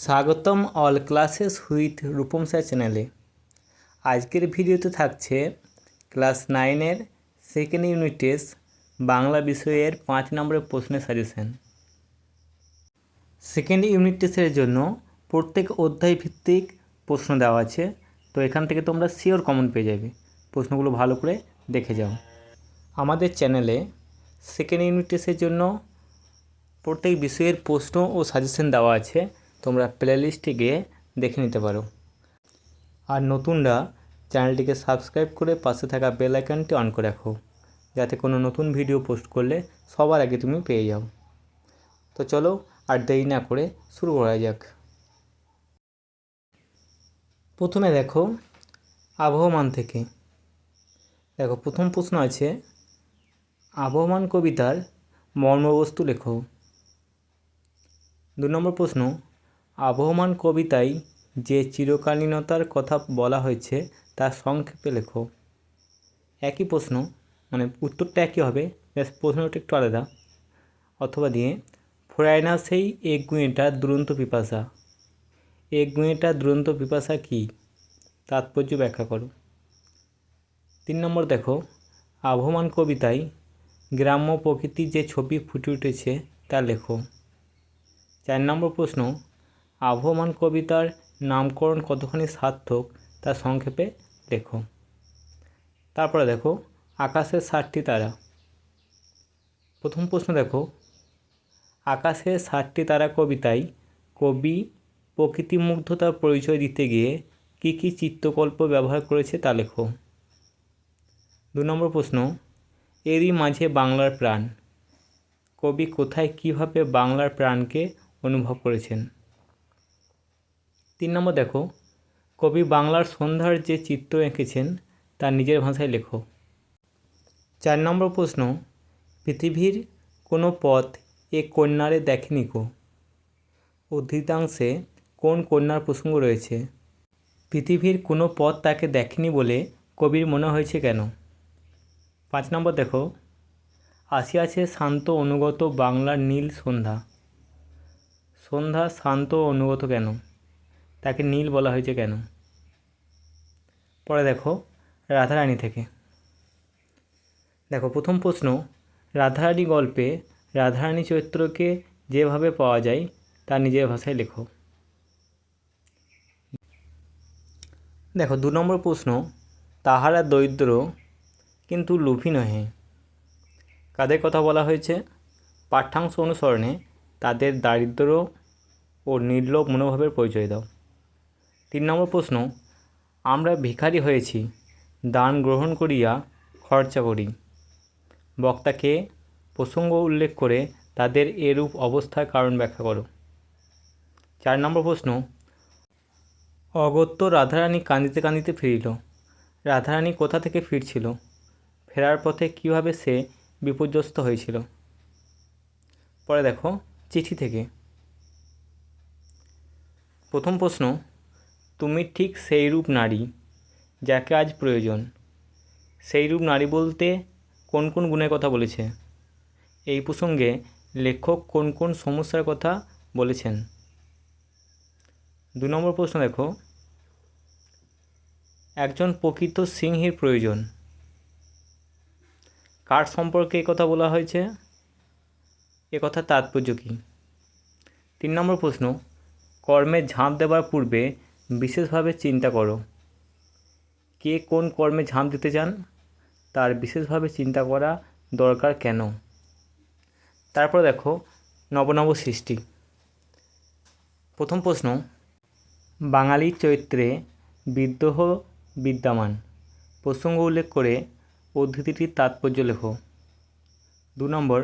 স্বাগতম all classes with Rupam sir চ্যানেলে। আজকের ভিডিওতে থাকছে ক্লাস 9-এর সেকেন্ড ইউনিট টেস্ট বাংলা বিষয়ের 5 নম্বরের প্রশ্নের সাজেশন। সেকেন্ড ইউনিট টেস্টের জন্য প্রত্যেক অধ্যায় ভিত্তিক প্রশ্ন দেওয়া আছে, তো এখান থেকে তোমরা শিওর কমন পেয়ে যাবে। প্রশ্নগুলো ভালো করে দেখে যাও। আমাদের চ্যানেলে সেকেন্ড ইউনিট টেস্টের জন্য প্রত্যেক বিষয়ের প্রশ্ন ও সাজেশন দেওয়া আছে, তোমরা প্লেলিস্টে গিয়ে দেখে নিতে পারো। আর নতুনরা চ্যানেলটিকে সাবস্ক্রাইব করে পাশে থাকা বেল আইকনটি অন করে রাখো, যাতে কোনো নতুন ভিডিও পোস্ট করলে সবার আগে তুমি পেয়ে যাও। তো চলো আর দেরি না করে শুরু করা যাক। প্রথমে দেখো আবহমান থেকে। দেখো প্রথম প্রশ্ন আছে, আবহমান কবিতার মর্মবস্তু লেখো। 2 নম্বর প্রশ্ন, আবহমান কবিতায় যে চিরকালীনতার কথা বলা হয়েছে তা সংক্ষেপে লেখো। একই প্রশ্ন, মানে উত্তরটা একই হবে, জাস্ট প্রশ্নটা একটু আলাদা। অথবা দিয়ে ফুরায় না সেই এক গুঁয়েটা দুরন্ত পিপাসা। এক গুঁয়েটা দুরন্ত পিপাসা কী, তাৎপর্য ব্যাখ্যা করো। 3 নম্বর দেখো, আবহমান কবিতায় গ্রাম্য প্রকৃতির যে ছবি ফুটে উঠেছে তা লেখো। 4 নম্বর প্রশ্ন, আবহমান কবিতার নামকরণ কতখানি সার্থক তা সংক্ষেপে লেখো। তারপরে দেখো আকাশের 7টি তারা। প্রথম প্রশ্ন দেখো, আকাশের 7টি তারা কবিতায় কবি প্রকৃতিমুগ্ধতার পরিচয় দিতে গিয়ে কী কী চিত্রকল্প ব্যবহার করেছে তা লেখো। 2 নম্বর প্রশ্ন, এরই মাঝে বাংলার প্রাণ। কবি কোথায় কীভাবে বাংলার প্রাণকে অনুভব করেছেন। 3 নম্বর দেখো, কবি বাংলার সন্ধ্যার যে চিত্র এঁকেছেন তা নিজের ভাষায় লেখো। 4 নম্বর প্রশ্ন, পৃথিবীর কোনো পথ এ কন্যারে দেখেনি কো। উদ্ধৃতাংশে কোন কন্যার প্রসঙ্গ রয়েছে। পৃথিবীর কোনো পথ তাকে দেখেনি বলে কবির মনে হয়েছে কেন। 5 নম্বর দেখো, আসিয়াছে শান্ত অনুগত বাংলার নীল সন্ধ্যা। সন্ধ্যা শান্ত অনুগত কেন, তাকে নীল বলা হয়েছে কেন। পরে দেখো রাধারানী থেকে। দেখো প্রথম প্রশ্ন, রাধারানী গল্পে রাধারানী চরিত্রকে যেভাবে পাওয়া যায় তা নিজের ভাষায় লেখো। দেখো 2 নম্বর প্রশ্ন, তাহারা দরিদ্র কিন্তু লোভী নহে। কাদের কথা বলা হয়েছে। পাঠ্যাংশ অনুসরণে তাদের দারিদ্র ও নির্লোভ মনোভাবের পরিচয় দাও। 3 নম্বর প্রশ্ন, আমরা ভিখারি হয়েছি, দান গ্রহণ করিয়া খরচা করি। বক্তাকে প্রসঙ্গ উল্লেখ করে তাদের এরূপ অবস্থার কারণ ব্যাখ্যা করো। 4 নম্বর প্রশ্ন, অগত্য রাধারানী কাঁদিতে কাঁদিতে ফিরিল। রাধারানী কোথা থেকে ফিরছিল, ফেরার পথে কীভাবে সে বিপর্যস্ত হয়েছিল। পরে দেখো চিঠি থেকে। প্রথম প্রশ্ন, তুমি ঠিক সেইরূপ নারী যাকে আজ প্রয়োজন। সেইরূপ নারী বলতে কোন কোন গুণের কথা বলেছে। এই প্রসঙ্গে লেখক কোন কোন সমস্যার কথা বলেছেন। 2 নম্বর প্রশ্ন দেখো, একজন প্রকৃত সিংহীর প্রয়োজন। কার সম্পর্কে কথা বলা হয়েছে, একথার তাৎপর্য কী। 3 নম্বর প্রশ্ন, কর্মে ঝাঁপ দেওয়ার পূর্বে বিশেষভাবে চিন্তা করো। কে কোন কর্মে ঝাঁপ দিতে চান তার বিশেষভাবে চিন্তা করা দরকার কেন। তারপর দেখো নবনব সৃষ্টি। প্রথম প্রশ্ন, বাঙালির চরিত্রে বিদ্রোহ বিদ্যমান। প্রসঙ্গ উল্লেখ করে উদ্ধৃতিটির তাৎপর্য লেখো। 2 নম্বর,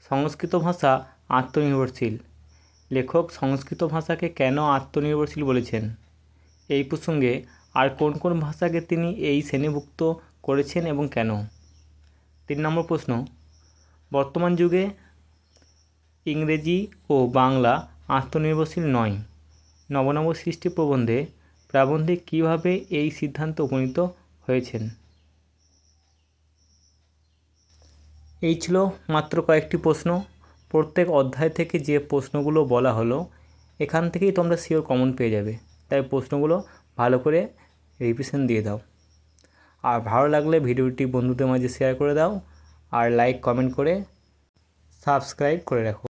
সংস্কৃত ভাষা আত্মনির্ভরশীল। লেখক সংস্কৃত ভাষাকে কেন আত্মনির্ভরশীল বলেছেন। এই প্রসঙ্গে আর কোন কোন ভাষাকে তিনি এই শ্রেণীভুক্ত করেছেন এবং কেন। 3 নম্বর প্রশ্ন, বর্তমান যুগে ইংরেজি ও বাংলা আত্মনির্ভরশীল নয়। নবনব সৃষ্টি প্রবন্ধে প্রাবন্ধিক কীভাবে এই সিদ্ধান্তে উপনীত হয়েছেন। এই ছিল মাত্র কয়েকটি প্রশ্ন। প্রত্যেক অধ্যায় থেকে যে প্রশ্নগুলো বলা হলো এখান থেকেই তোমরা শিওর কমন পেয়ে যাবে। তাই প্রশ্নগুলো ভালো করে রিভিশন দিয়ে দাও। আর ভালো লাগলে ভিডিওটি বন্ধুদের মাঝে শেয়ার করে দাও আর লাইক কমেন্ট করে সাবস্ক্রাইব করে রাখো।